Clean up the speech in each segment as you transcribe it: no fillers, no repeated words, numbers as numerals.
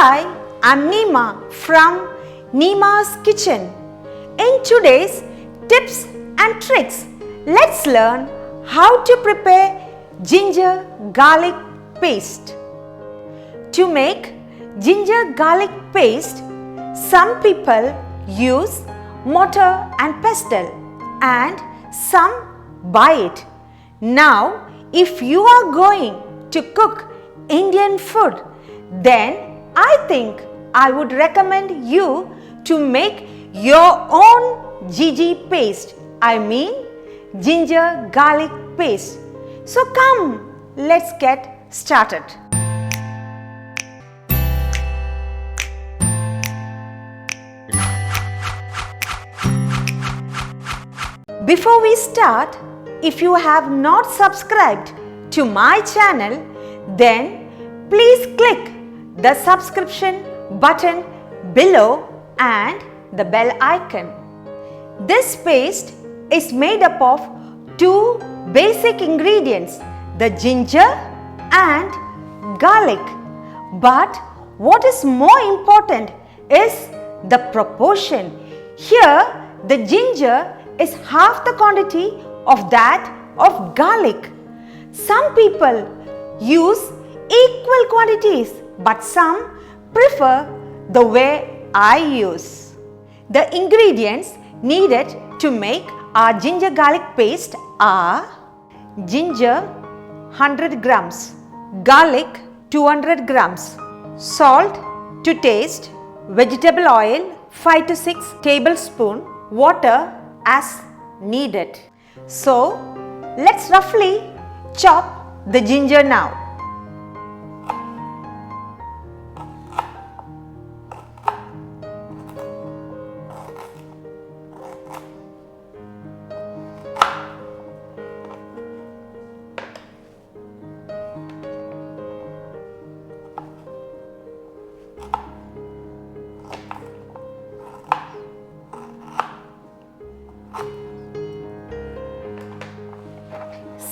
Hi, I'm Neema from Neema's Kitchen. In today's tips and tricks, let's learn how to prepare ginger garlic paste. To make ginger garlic paste, some people use mortar and pestle and some buy it. Now, if you are going to cook Indian food, then I think I would recommend you to make your own GG paste. I mean ginger garlic paste. So come, let's get started. Before we start, if you have not subscribed to my channel, then please click the subscription button below and the bell icon. This paste is made up of two basic ingredients, the ginger and garlic. But what is more important is the proportion. Here, the ginger is half the quantity of that of garlic. Some people use equal quantities, but some prefer the way I use. The ingredients needed to make our ginger garlic paste are ginger 100 grams, garlic 200 grams, salt to taste, vegetable oil 5 to 6 tablespoons, water as needed. So, let's roughly chop the ginger now.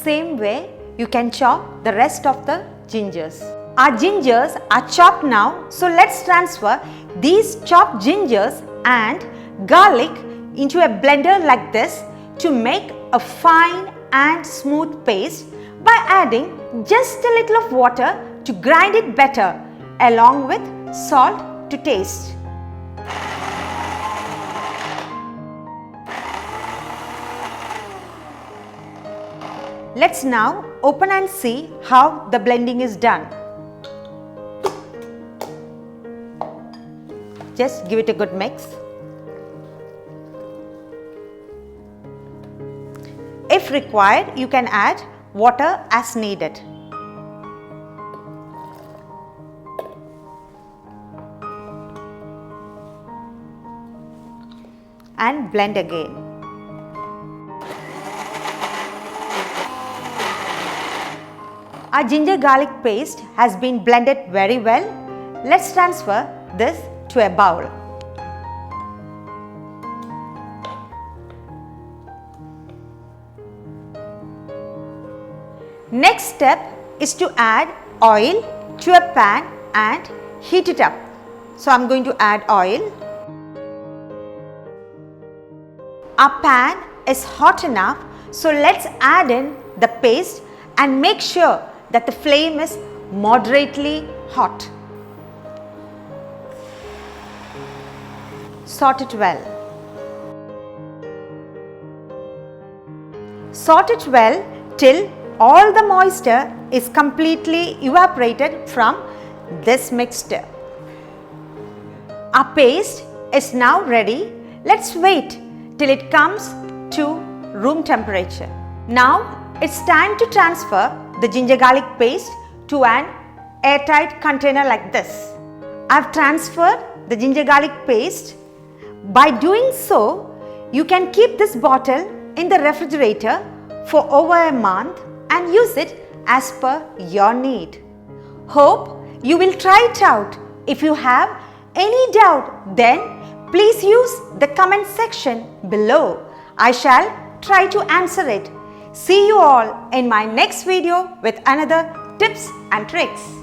Same way you can chop the rest of the gingers. Our gingers are chopped now, so let's transfer these chopped gingers and garlic into a blender like this to make a fine and smooth paste by adding just a little of water to grind it better along with salt to taste. Let's now open and see how the blending is done. Just give it a good mix. If required, you can add water as needed. And blend again. Our ginger garlic paste has been blended very well. Let's transfer this to a bowl. Next step is to add oil to a pan and heat it up. So I'm going to add oil. Our pan is hot enough, so let's add in the paste and make sure that the flame is moderately hot. Sort it well. Sort it well till all the moisture is completely evaporated from this mixture. Our paste is now ready. Let's wait till it comes to room temperature. Now it's time to transfer the ginger garlic paste to an airtight container like this. I've transferred the ginger garlic paste. By doing so, you can keep this bottle in the refrigerator for over a month and use it as per your need. Hope you will try it out. If you have any doubt, then please use the comment section below. I shall try to answer it. See you all in my next video with another tips and tricks.